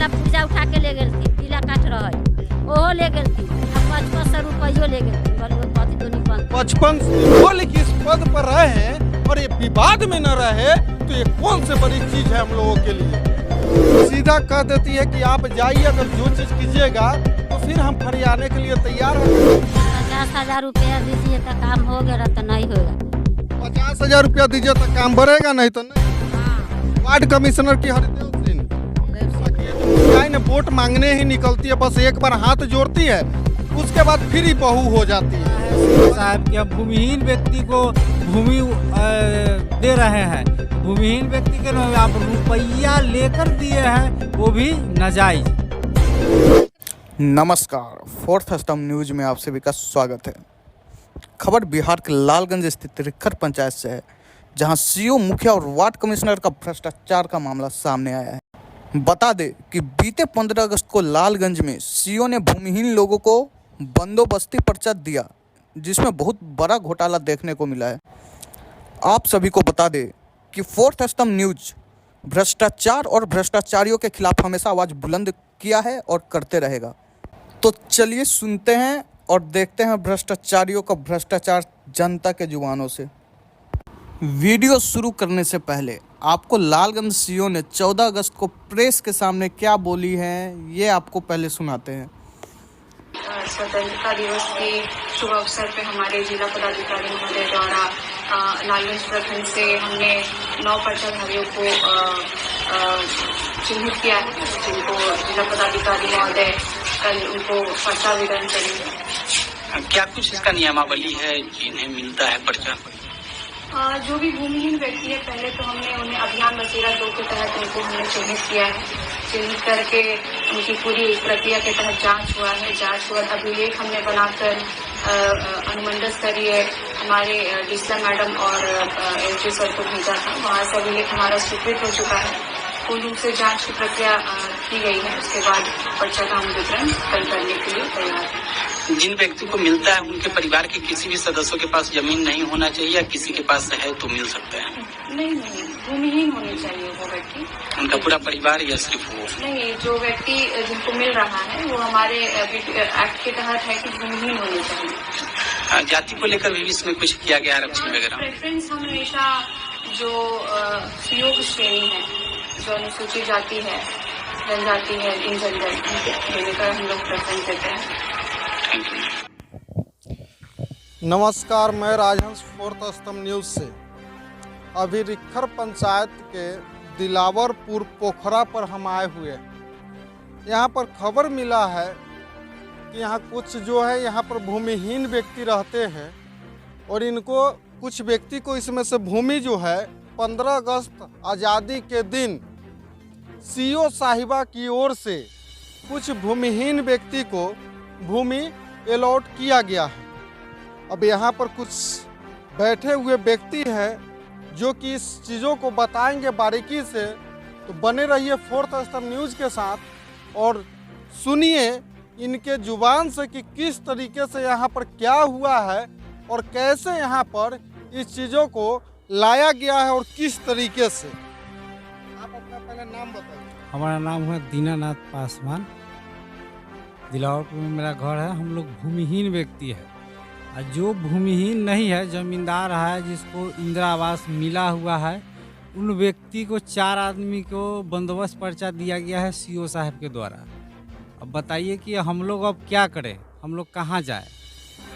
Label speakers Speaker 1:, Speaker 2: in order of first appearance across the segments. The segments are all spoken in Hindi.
Speaker 1: वाला पुर्जा उठा के ले गई थी, पीला काट रही ओहो ले गई थी, 55 रुपये ले गई थी।
Speaker 2: 55 लिखी इस पद पर रहे हैं और ये विवाद में न रहे तो ये कौन से बड़ी चीज है हम लोगों के लिए। सीधा कह देती है कि आप जाइए, अगर जो चीज कीजिएगा तो फिर हम फरियाने के लिए तैयार हैं।
Speaker 1: 50,000 रुपया दीजिए तो काम हो गया तो नहीं होगा।
Speaker 2: 50,000 रुपया दीजिए तो काम बढ़ेगा, नहीं तो नहीं। वार्ड कमिश्नर की हरिदेव सिंह वोट मांगने ही निकलती है, बस एक बार हाथ जोड़ती है, उसके बाद फिर ही बहू हो जाती है।
Speaker 3: साहब क्या भूमिहीन व्यक्ति को भूमि दे रहे हैं, भूमिहीन व्यक्ति के आप रुपया लेकर दिए हैं, वो भी नाजायज।
Speaker 4: नमस्कार, फोर्थ स्तंभ न्यूज में आप सभी का स्वागत है। खबर बिहार के लालगंज स्थित रिक्खर पंचायत से है, जहां सीओ, मुखिया और वार्ड कमिश्नर का भ्रष्टाचार का मामला सामने आया है। बता दें कि बीते 15 अगस्त को लालगंज में सीओ ने भूमिहीन लोगों को बंदोबस्ती पर्चा दिया, जिसमें बहुत बड़ा घोटाला देखने को मिला है। आप सभी को बता दें कि फोर्थ स्तंभ न्यूज भ्रष्टाचार और भ्रष्टाचारियों के खिलाफ हमेशा आवाज़ बुलंद किया है और करते रहेगा। तो चलिए सुनते हैं और देखते हैं भ्रष्टाचारियों का भ्रष्टाचार जनता के जुबानों से। वीडियो शुरू करने से पहले आपको लालगंज सीओ ने 14 अगस्त को प्रेस के सामने क्या बोली है, ये आपको पहले सुनाते हैं।
Speaker 5: स्वतंत्रता दिवस के शुभ अवसर पे हमारे जिला पदाधिकारी महोदय द्वारा लालगंज प्रखंड से हमने 9 पर्चाधारियों को चिन्हित किया है, जिनको जिला पदाधिकारी महोदय कल उनको पर्चा वितरण करेंगे।
Speaker 6: क्या कुछ इसका नियमावली है जिन्हें मिलता है पर्चा?
Speaker 5: जो भी भूमिहीन व्यक्ति है, पहले तो हमने उन्हें अभियान बसेरा 2 के तहत उनको हमने चिन्हित किया है। चिन्हित करके उनकी पूरी प्रक्रिया के तहत जांच हुआ है। जांच हुआ अभिलेख हमने बनाकर अनुमंडल स्तरीय हमारे डीएसएम मैडम और एलजी सर को भेजा था। वहाँ से अभिलेख हमारा स्वीकृत हो चुका है। पूर्ण रूप से जांच की प्रक्रिया की गई है। उसके बाद पर्चा का हम वितरण कल करने के लिए तैयार है।
Speaker 6: जिन व्यक्ति को मिलता है उनके परिवार के किसी भी सदस्यों के पास जमीन नहीं होना चाहिए, या किसी के पास है तो मिल सकता है?
Speaker 5: नहीं, भूमिहीन होनी चाहिए वो व्यक्ति।
Speaker 6: उनका पूरा परिवार या सिर्फ वो?
Speaker 5: नहीं, जो व्यक्ति जिनको मिल रहा है वो हमारे एक्ट के तहत है कि भूमिहीन होनी चाहिए।
Speaker 6: जाति को लेकर भी इसमें कुछ किया गया आरक्षण वगैरह?
Speaker 5: प्रेफरेंस हम हमेशा जो सुयोग श्रेणी है, जो अनुसूचित जाति है, जनजाति है, इन जनजाति देने का हम लोग प्रेफरेंस देते हैं।
Speaker 2: नमस्कार, मैं राजहंस फोर्थ स्तंभ न्यूज से। अभी रिक्खर पंचायत के दिलावरपुर पोखरा पर हम आए हुए हैं। यहाँ पर खबर मिला है कि यहाँ कुछ जो है यहाँ पर भूमिहीन व्यक्ति रहते हैं और इनको कुछ व्यक्ति को इसमें से भूमि जो है 15 अगस्त आज़ादी के दिन सीओ साहिबा की ओर से कुछ भूमिहीन व्यक्ति को भूमि अलॉट किया गया है। अब यहाँ पर कुछ बैठे हुए व्यक्ति हैं जो कि इस चीज़ों को बताएंगे बारीकी से। तो बने रहिए फोर्थ स्तंभ न्यूज़ के साथ और सुनिए इनके जुबान से कि किस तरीके से यहाँ पर क्या हुआ है और कैसे यहाँ पर इस चीज़ों को लाया गया है और किस तरीके से। आप अपना पहले नाम बताइए।
Speaker 3: हमारा नाम है दीनानाथ पासवान, दिलावरपुर में मेरा घर है। हम लोग भूमिहीन व्यक्ति है, और जो भूमिहीन नहीं है, जमींदार है, जिसको इंदिरा आवास मिला हुआ है, उन व्यक्ति को 4 आदमी को बंदोबस्त पर्चा दिया गया है सीओ साहब के द्वारा। अब बताइए कि हम लोग अब क्या करें, हम लोग कहाँ जाए।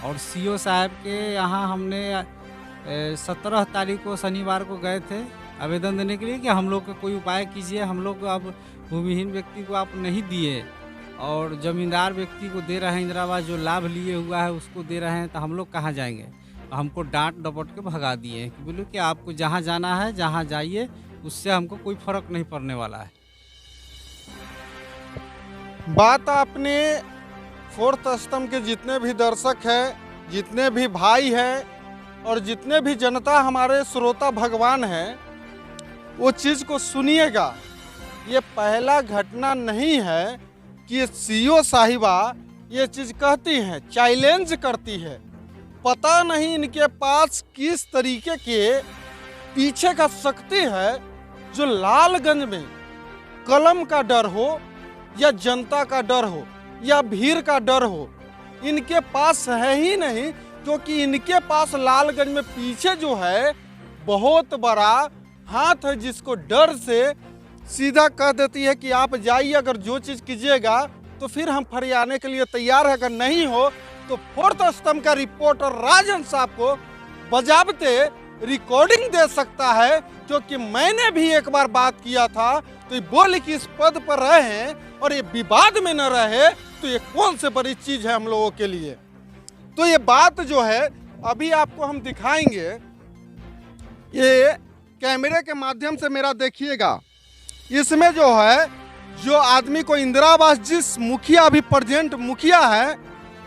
Speaker 3: और सीओ साहब के यहाँ हमने 17 तारीख को शनिवार को गए थे आवेदन देने के लिए कि हम लोग का कोई उपाय कीजिए, हम लोग अब भूमिहीन व्यक्ति को आप नहीं दिए और जमींदार व्यक्ति को दे रहे हैं, इंदिरा आवास जो लाभ लिए हुआ है उसको दे रहे हैं, तो हम लोग कहाँ जाएंगे। हमको डांट डपट के भगा दिए हैं कि बोलो कि आपको जहाँ जाना है जहाँ जाइए, उससे हमको कोई फर्क नहीं पड़ने वाला है।
Speaker 2: बात आपने फोर्थ स्तंभ के जितने भी दर्शक हैं, जितने भी भाई हैं और जितने भी जनता हमारे श्रोता भगवान हैं, वो चीज़ को सुनिएगा। ये पहला घटना नहीं है कि सीओ साहिबा ये चीज़ कहती हैं, चैलेंज करती है। पता नहीं इनके पास किस तरीके के पीछे का शक्ति है जो लालगंज में कलम का डर हो या जनता का डर हो या भीड़ का डर हो, इनके पास है ही नहीं, क्योंकि इनके पास लालगंज में पीछे जो है बहुत बड़ा हाथ है, जिसको डर से सीधा कह देती है कि आप जाइए, अगर जो चीज़ कीजिएगा तो फिर हम फरियाने के लिए तैयार है, अगर नहीं हो तो फोर्थ स्तंभ का रिपोर्टर राजन साहब को बजाबते रिकॉर्डिंग दे सकता है, क्योंकि मैंने भी एक बार बात किया था, तो ये बोले कि इस पद पर रहे और ये विवाद में न रहे, तो ये कौन से बड़ी चीज़ है हम लोगों के लिए। तो ये बात जो है अभी आपको हम दिखाएंगे, ये कैमरे के माध्यम से मेरा देखिएगा। इसमें जो है जो आदमी को इंदिरा आवास, जिस मुखिया अभी प्रेजेंट मुखिया है,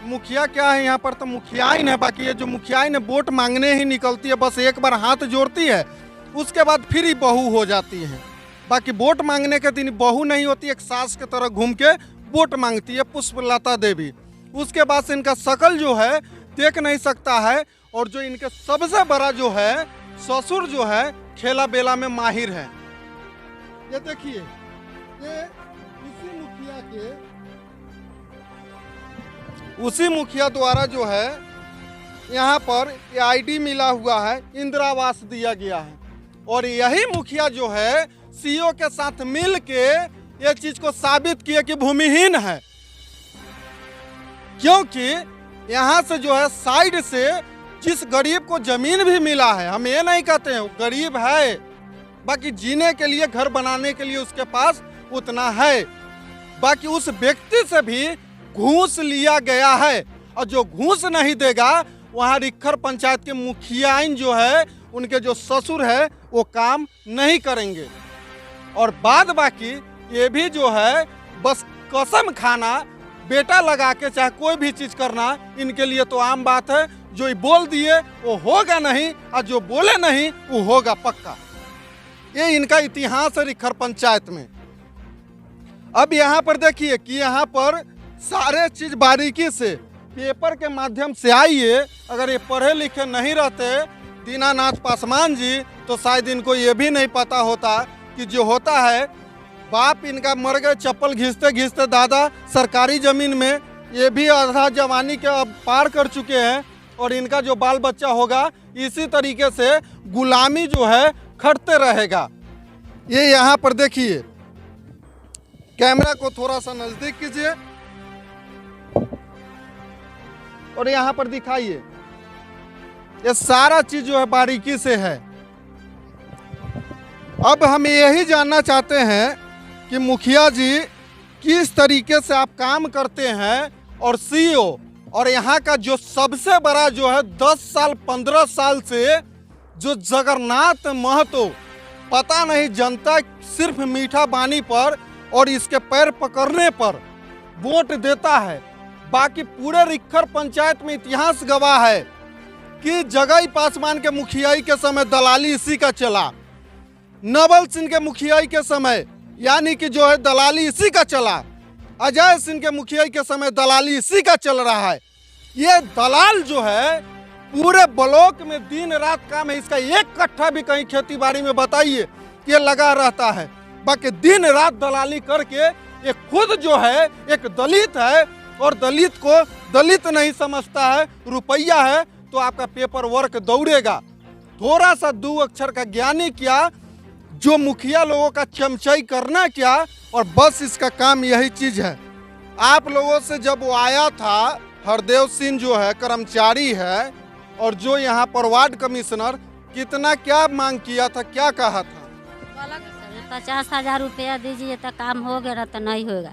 Speaker 2: मुखिया क्या है यहाँ पर, तो मुखियाइन है, बाकी ये जो मुखियाइन है वोट मांगने ही निकलती है, बस एक बार हाथ जोड़ती है, उसके बाद फिर ही बहू हो जाती है। बाकी वोट मांगने के दिन बहू नहीं होती, एक सास के तरह घूम के वोट मांगती है, पुष्पलता देवी। उसके बाद से इनका शकल जो है देख नहीं सकता है, और जो इनके सबसे बड़ा जो है ससुर जो है खेला बेला में माहिर है। ये देखिए, ये उसी मुखिया द्वारा जो है यहाँ पर ये आईडी मिला हुआ है, इंदिरा आवास दिया गया है, और यही मुखिया जो है सीओ के साथ मिल के ये चीज को साबित किया कि भूमिहीन है, क्योंकि यहाँ से जो है साइड से जिस गरीब को जमीन भी मिला है, हम ये नहीं कहते हैं वो गरीब है, बाकी जीने के लिए, घर बनाने के लिए उसके पास उतना है, बाकी उस व्यक्ति से भी घूस लिया गया है, और जो घूस नहीं देगा वहाँ रिक्खर पंचायत के मुखियाइन जो है, उनके जो ससुर है वो काम नहीं करेंगे। और बाद बाकी ये भी जो है बस कसम खाना, बेटा लगा के चाहे कोई भी चीज करना, इनके लिए तो आम बात है। जो ये बोल दिए वो होगा नहीं, और जो बोले नहीं वो होगा पक्का। ये इनका इतिहास है रिक्खर पंचायत में। अब यहाँ पर देखिए कि यहाँ पर सारे चीज बारीकी से पेपर के माध्यम से आइए। अगर ये पढ़े लिखे नहीं रहते दीनानाथ पासवान जी, तो शायद इनको ये भी नहीं पता होता कि जो होता है, बाप इनका मर गए चप्पल घिसते घिसते, दादा सरकारी जमीन में, ये भी आधा जवानी के अब पार कर चुके हैं, और इनका जो बाल बच्चा होगा इसी तरीके से गुलामी जो है खटते रहेगा। ये यहाँ पर देखिए, कैमरा को थोड़ा सा नजदीक कीजिए और यहाँ पर दिखाइए, ये सारा चीज जो है बारीकी से है। अब हम यही जानना चाहते हैं कि मुखिया जी किस तरीके से आप काम करते हैं, और सीईओ, और यहाँ का जो सबसे बड़ा जो है 10 साल 15 साल से जो जगन्नाथ महतो, पता नहीं जनता सिर्फ मीठा बानी पर और इसके पैर पकड़ने पर वोट देता है। बाकी पूरे रिक्खर पंचायत में इतिहास गवाह है कि जगई पासवान के मुखियाई के समय दलाली इसी का चला, नवल सिंह के मुखियाई के समय यानी कि जो है दलाली इसी का चला, अजय सिंह के मुखियाई के समय दलाली इसी का चल रहा है। ये दलाल जो है पूरे ब्लॉक में दिन रात काम है, इसका एक कट्ठा भी कहीं खेती बाड़ी में बताइए ये लगा रहता है। बाकी दिन रात दलाली करके ये खुद जो है एक दलित है, और दलित को दलित नहीं समझता है, रुपया है तो आपका पेपर वर्क दौड़ेगा। थोड़ा सा 2 अक्षर का ज्ञानी क्या, जो मुखिया लोगों का चमचाई करना क्या, और बस इसका काम यही चीज है। आप लोगों से जब वो आया था, हरदेव सिंह जो है कर्मचारी है, और जो यहाँ पर वार्ड कमिश्नर, कितना क्या मांग किया था, क्या कहा था?
Speaker 1: 50,000 रुपया दीजिए तो काम हो गया, तो नहीं होगा।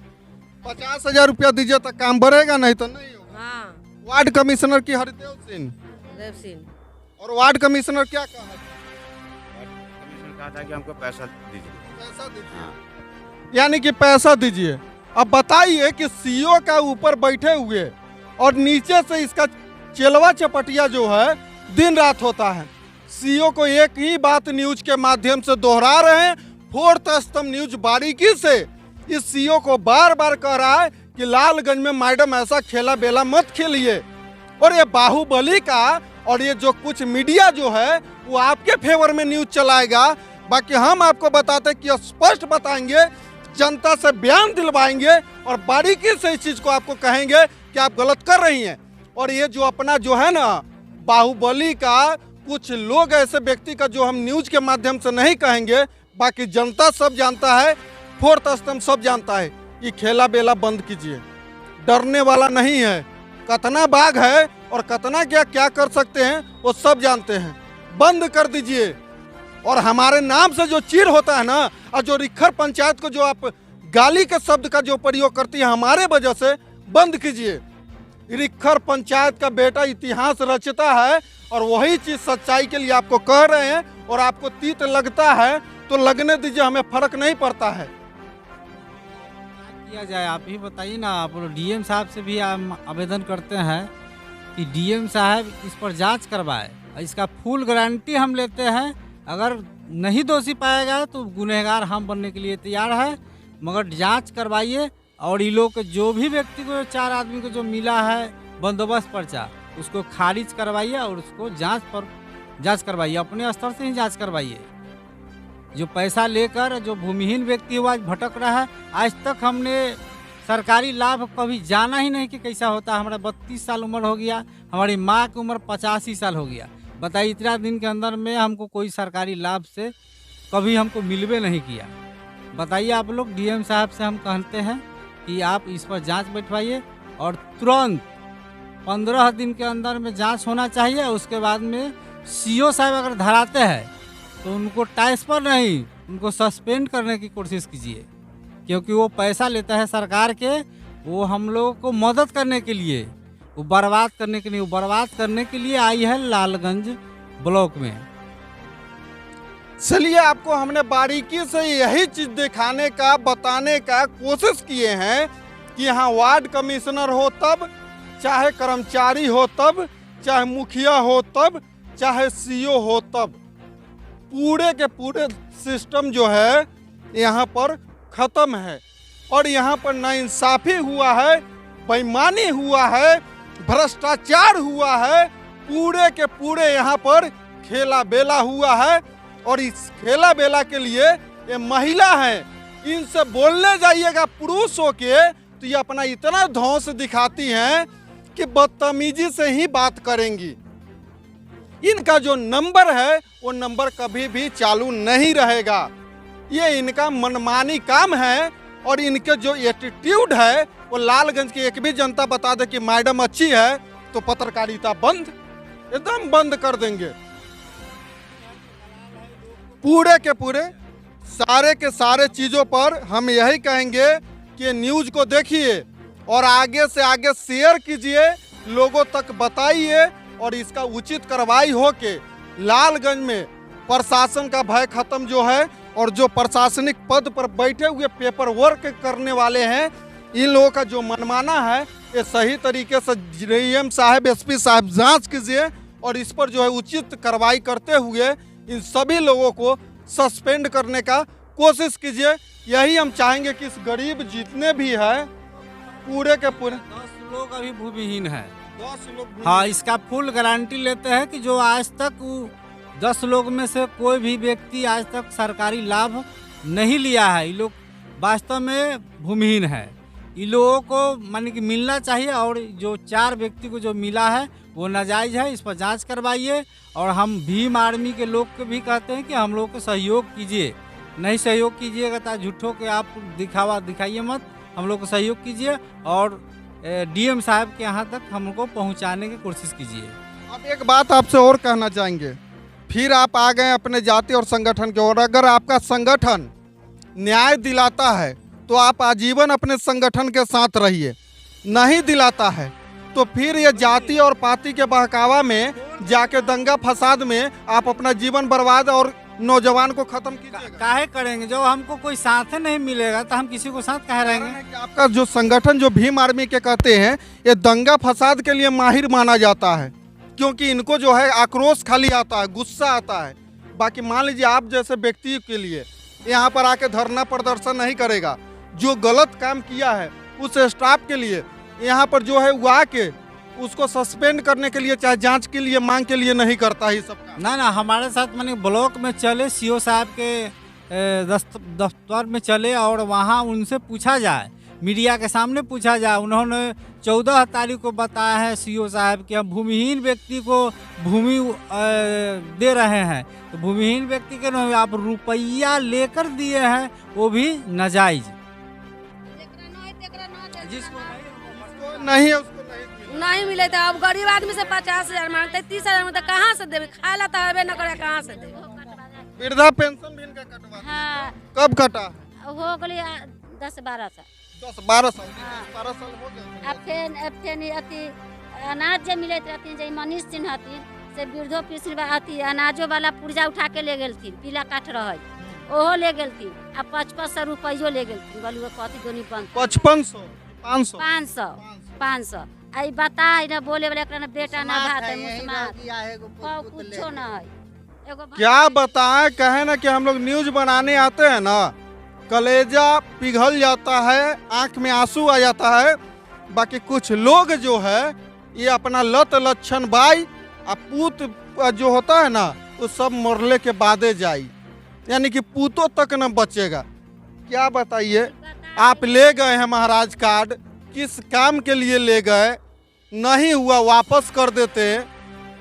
Speaker 2: 50,000 रुपया दीजिए तो काम बढ़ेगा, नहीं तो नहीं होगा।
Speaker 1: हाँ।
Speaker 2: वार्ड कमिश्नर की हरदेव सिंह, और वार्ड कमिश्नर क्या कहा था?
Speaker 7: कहा था कि हमको पैसा दीजिए,
Speaker 2: पैसा दीजिए, यानी कि पैसा दीजिए। अब बताइए कि सीईओ का ऊपर बैठे हुए और नीचे से इसका चेलवा चपटिया जो है दिन रात होता है। सीईओ को एक ही बात न्यूज के माध्यम से दोहरा रहे हैं, फोर्थ स्तंभ न्यूज बारीकी से इस सीईओ को बार बार कह रहा है कि लालगंज में मैडम ऐसा खेला बेला मत खेलिए। और ये बाहुबली का और ये जो कुछ मीडिया जो है वो आपके फेवर में न्यूज चलाएगा। बाकी हम आपको बताते कि स्पष्ट बताएंगे, जनता से बयान दिलवाएंगे और बारीकी से इस चीज़ को आपको कहेंगे कि आप गलत कर रही हैं। और ये जो अपना जो है ना बाहुबली का कुछ लोग ऐसे व्यक्ति का जो हम न्यूज के माध्यम से नहीं कहेंगे, बाकी जनता सब जानता है, फोर्थ स्तंभ सब जानता है। ये खेला बेला बंद कीजिए, डरने वाला नहीं है। कतना बाघ है और कतना क्या क्या कर सकते हैं वो सब जानते हैं। बंद कर दीजिए। और हमारे नाम से जो चीर होता है ना, और जो रिखर पंचायत को जो आप गाली के शब्द का जो प्रयोग करती है हमारे वजह से, बंद कीजिए। रिखर पंचायत का बेटा इतिहास रचता है और वही चीज सच्चाई के लिए आपको कह रहे हैं। और आपको तीत लगता है तो लगने दीजिए, हमें फर्क नहीं पड़ता है।
Speaker 3: किया जाए आप ही बताइए ना। आप डीएम साहब से भी हम आवेदन करते हैं कि डीएम साहब इस पर जांच करवाए। इसका फुल गारंटी हम लेते हैं। अगर नहीं दोषी पाएगा तो गुनहगार हम बनने के लिए तैयार है, मगर जांच करवाइए। और ये लोग जो भी व्यक्ति को 4 आदमी को जो मिला है बंदोबस्त पर्चा, उसको खारिज करवाइए और उसको जांच करवाइए। अपने स्तर से ही जांच करवाइए। जो पैसा लेकर जो भूमिहीन व्यक्ति हुआ आज भटक रहा है, आज तक हमने सरकारी लाभ कभी जाना ही नहीं कि कैसा होता है। हमारा 32 साल उम्र हो गया, हमारी माँ की उम्र 85 साल हो गया। बताइए, इतना दिन के अंदर में हमको कोई सरकारी लाभ से कभी हमको मिलवे नहीं किया। बताइए आप लोग। डीएम साहब से हम कहते हैं कि आप इस पर जांच बैठवाइए और तुरंत 15 दिन के अंदर में जांच होना चाहिए। उसके बाद में सीओ साहब अगर धराते हैं तो उनको ट्रांसफर नहीं, उनको सस्पेंड करने की कोशिश कीजिए, क्योंकि वो पैसा लेता है सरकार के। वो हम लोगों को मदद करने के लिए, वो बर्बाद करने के लिए, वो बर्बाद करने के लिए आई है लालगंज ब्लॉक में।
Speaker 2: चलिए, आपको हमने बारीकी से यही चीज दिखाने का, बताने का कोशिश किए हैं कि यहाँ वार्ड कमिश्नर हो तब, चाहे कर्मचारी हो तब, चाहे मुखिया हो तब, चाहे सीओ हो तब, पूरे के पूरे सिस्टम जो है यहाँ पर खत्म है। और यहाँ पर नाइंसाफी हुआ है, बेईमानी हुआ है, भ्रष्टाचार हुआ है, पूरे के पूरे यहाँ पर खेला बेला हुआ है। और इस खेला बेला के लिए ये महिला है, इनसे बोलने जाइएगा पुरुष होके तो ये अपना इतना धौंस दिखाती हैं कि बदतमीजी से ही बात करेंगी। इनका जो नंबर है वो नंबर कभी भी चालू नहीं रहेगा। ये इनका मनमानी काम है। और इनके जो एटीट्यूड है वो लालगंज की एक भी जनता बता दे कि मैडम अच्छी है तो पत्रकारिता बंद, एकदम बंद कर देंगे। पूरे के पूरे सारे के सारे चीज़ों पर हम यही कहेंगे कि न्यूज़ को देखिए और आगे से आगे शेयर कीजिए, लोगों तक बताइए और इसका उचित कार्रवाई हो के लालगंज में प्रशासन का भय खत्म जो है। और जो प्रशासनिक पद पर बैठे हुए पेपर वर्क करने वाले हैं, इन लोगों का जो मनमाना है ये सही तरीके से डीएम साहब, एसपी साहब जांच कीजिए और इस पर जो है उचित कार्रवाई करते हुए इन सभी लोगों को सस्पेंड करने का कोशिश कीजिए। यही हम चाहेंगे कि इस गरीब जितने भी हैं पूरे के पूरे
Speaker 3: 10 लोग अभी भूमिहीन है।
Speaker 2: 10 लोग।
Speaker 3: हाँ, इसका फुल गारंटी लेते हैं कि जो आज तक 10 लोग में से कोई भी व्यक्ति आज तक सरकारी लाभ नहीं लिया है। ये लोग वास्तव में भूमिहीन है। इन लोगों को माने कि मिलना चाहिए। और जो 4 व्यक्ति को जो मिला है वो नाजायज़ है, इस पर जांच करवाइए। और हम भीम आर्मी के लोग को भी कहते हैं कि हम लोग को सहयोग कीजिए। नहीं सहयोग कीजिएगा तो झूठों के आप दिखाइए मत, हम लोग को सहयोग कीजिए और डीएम साहब के यहाँ तक हमको पहुँचाने की कोशिश कीजिए।
Speaker 2: अब एक बात आपसे और कहना चाहेंगे, फिर आप आ गए अपने जाति और संगठन के। और अगर आपका संगठन न्याय दिलाता है तो आप आजीवन अपने संगठन के साथ रहिए, नहीं दिलाता है तो फिर ये जाति और पार्टी के बहकावा में जाके दंगा फसाद में आप अपना जीवन बर्बाद और नौजवान को खत्म कीजिएगा।
Speaker 3: काहे करेंगे? जब हमको कोई साथ नहीं मिलेगा तो हम किसी को साथ काहे रहेंगे?
Speaker 2: आपका जो संगठन जो भीम आर्मी के कहते हैं, ये दंगा फसाद के लिए माहिर माना जाता है, क्योंकि इनको जो है आक्रोश खाली आता है, गुस्सा आता है। बाकी मान लीजिए आप जैसे व्यक्ति के लिए यहाँ पर आके धरना प्रदर्शन नहीं करेगा। जो गलत काम किया है उस स्टाफ के लिए यहाँ पर जो है वो आके उसको सस्पेंड करने के लिए, चाहे जांच के लिए, मांग के लिए नहीं करता ही सब काम।
Speaker 3: ना हमारे साथ माने ब्लॉक में चले सीओ साहब के दफ्तर में चले और वहाँ उनसे पूछा जाए, मीडिया के सामने पूछा जाए। उन्होंने 14 तारीख को बताया है सीओ साहब कि हम भूमिहीन व्यक्ति को भूमि दे रहे हैं। तो भूमिहीन व्यक्ति के नाम आप रुपया लेकर दिए हैं, वो भी नाजायज। जिसको
Speaker 2: नहीं है उसको नहीं
Speaker 8: नहीं मिले तो अब गरीब आदमी से 50,000 मांगते 30,000 मांगते कहाँ से देवे? खाए ला तो हबे न करे, कहाँ से देवे?
Speaker 2: वृद्धा पेंशन भी इनका कटवा
Speaker 1: हाँ
Speaker 2: कब कटा?
Speaker 1: हो गई 10-12 साल।
Speaker 2: 10-12 साल 12 साल हो गए।
Speaker 1: अब फेन अथी अनाज जे मिलत रहती जे मनीष सिंह हथिन से वृद्धो पेंशन अथी अनाजो वाला पुर्जा उठा के ले गेलथिन, पीला काट रहे ओहो ले गेलथिन। आ 5500 रुपयो ले गेलथिन, बोलू कथी दोनी बंद
Speaker 2: 5500 500
Speaker 1: 500 आई बता न बोले वाले एकरा न बेटा ना भात है मुसलमान कुछो ना है। एगो
Speaker 2: क्या बताएं, कहे ना कि हम लोग न्यूज बनाने आते हैं ना, कलेजा पिघल जाता है, आंख में आंसू आ जाता है। बाकी कुछ लोग जो है ये अपना लत लक्षण बाई आ पूत जो होता है ना वो सब मरले के बादे जाई, यानी कि पूतों तक न बचेगा। क्या बताइए, आप ले गए हैं महाराज कार्ड, किस काम के लिए ले गए? नहीं हुआ वापस कर देते।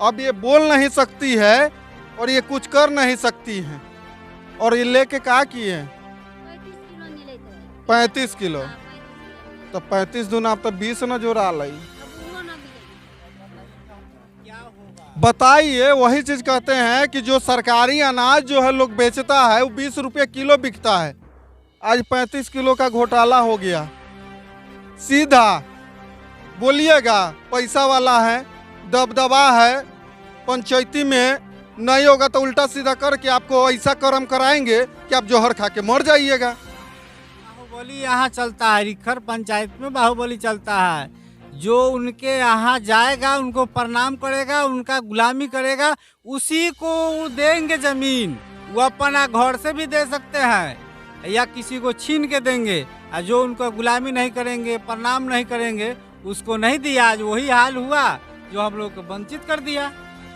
Speaker 2: अब ये बोल नहीं सकती है और ये कुछ कर नहीं सकती हैं, और ये लेके क्या किए? 35 किलो। तो 35 दूना आप तो 20 न जोड़ा लाई। बताइए, वही चीज कहते हैं कि जो सरकारी अनाज जो है लोग बेचता है वो 20 रुपये किलो बिकता है, आज 35 किलो का घोटाला हो गया। सीधा बोलिएगा, पैसा वाला है, दबदबा है, पंचायती में नहीं होगा तो उल्टा सीधा करके आपको ऐसा कर्म कराएंगे कि आप जोहर खा के मर जाइएगा।
Speaker 3: बाहुबली यहाँ चलता है, रिखर पंचायत में बाहुबली चलता है। जो उनके यहाँ जाएगा उनको प्रणाम करेगा, उनका गुलामी करेगा, उसी को देंगे जमीन। वो अपना घर से भी दे सकते हैं या किसी को छीन के देंगे। और जो उनको गुलामी नहीं करेंगे, प्रणाम नहीं करेंगे, उसको नहीं दिया। आज वही हाल हुआ जो हम लोग को वंचित कर दिया।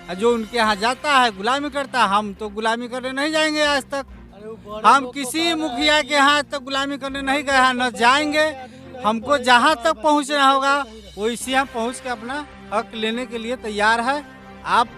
Speaker 3: और जो उनके यहाँ जाता है गुलामी करता है, हम तो गुलामी करने नहीं जाएंगे। आज तक हम किसी मुखिया के यहाँ तक गुलामी करने नहीं गए हैं, न जाएंगे। हमको जहाँ तक पहुँचना होगा वैसे हम पहुँच के अपना हक लेने के लिए तैयार है। आप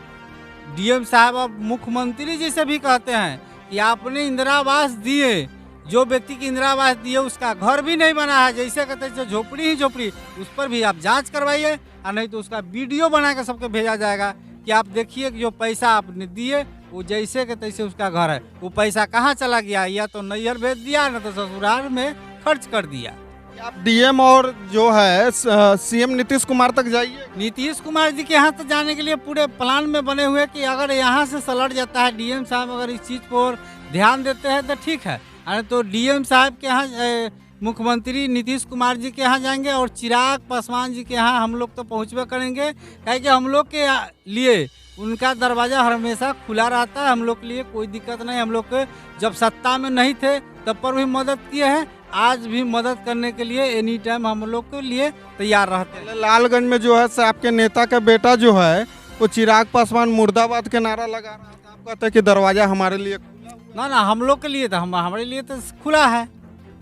Speaker 3: डीएम साहब अब मुख्यमंत्री जी से भी कहते हैं कि आपने इंदिरा आवास दिए, जो व्यक्ति की इंदिरा आवास दिए उसका घर भी नहीं बना है, जैसे कहते हैं झोपड़ी ही झोपड़ी, उस पर भी आप जांच करवाइए, और नहीं तो उसका वीडियो बना के सबको भेजा जाएगा कि आप देखिए कि जो पैसा आपने दिए वो जैसे के तैसे उसका घर है। वो पैसा कहाँ चला गया? या तो नैहर भेज दिया, न तो ससुराल में खर्च कर दिया।
Speaker 2: आप डीएम और जो है सीएम नीतीश कुमार तक जाइए।
Speaker 3: नीतीश कुमार जी के यहाँ तक जाने के लिए पूरे प्लान में बने हुए कि अगर यहाँ से सलट जाता है, डीएम साहब अगर इस चीज़ पर ध्यान देते हैं तो ठीक है, अरे तो डीएम साहब के यहाँ मुख्यमंत्री नीतीश कुमार जी के यहाँ जाएंगे और चिराग पासवान जी के यहाँ हम लोग तो पहुँचबे करेंगे। क्योंकि हम लोग के लिए उनका दरवाज़ा हमेशा खुला रहता है। हम लोग के लिए कोई दिक्कत नहीं। हम लोग के जब सत्ता में नहीं थे तब पर भी मदद किए हैं, आज भी मदद करने के लिए एनी टाइम हम लोग के लिए तैयार रहते हैं।
Speaker 2: लालगंज में जो है आपके नेता का बेटा जो है वो चिराग पासवान मुर्दाबाद के नारा लगा रहा था। आप कहते हैं कि दरवाजा हमारे लिए खुला।
Speaker 3: ना हम लोग के लिए तो हमारे लिए तो खुला है।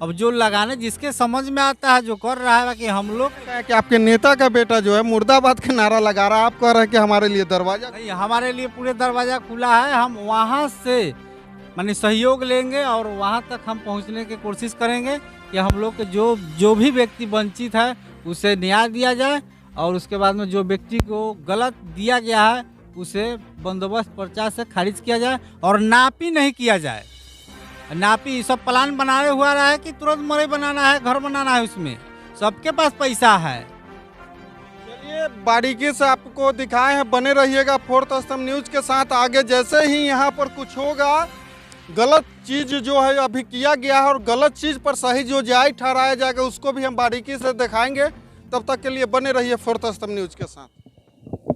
Speaker 3: अब जो लगाने जिसके समझ में आता है जो कर रहा है, कि हम लोग
Speaker 2: कि आपके नेता का बेटा जो है मुर्दाबाद के नारा लगा रहा है, आप कह रहे हैं कि हमारे लिए दरवाजा
Speaker 3: नहीं, हमारे लिए पूरे दरवाजा खुला है। हम वहाँ से मानी सहयोग लेंगे और वहाँ तक हम पहुँचने की कोशिश करेंगे कि हम लोग के जो भी व्यक्ति वंचित है उसे न्याय दिया जाए, और उसके बाद में जो व्यक्ति को गलत दिया गया है उसे बंदोबस्त पर्चा से खारिज किया जाए और नापी नहीं किया जाए। नापी सब प्लान बनाए हुआ रहा है कि तुरंत मरे बनाना है, घर बनाना है, उसमें सबके पास पैसा है।
Speaker 2: चलिए बारीकी से आपको दिखाए हैं, बने रहिएगा फोर्थ स्तंभ न्यूज के साथ। आगे जैसे ही यहाँ पर कुछ होगा, गलत चीज जो है अभी किया गया है और गलत चीज पर सही जो जायज ठहराया जाएगा उसको भी हम बारीकी से दिखाएंगे। तब तक के लिए बने रहिए फोर्थ स्तंभ न्यूज के साथ।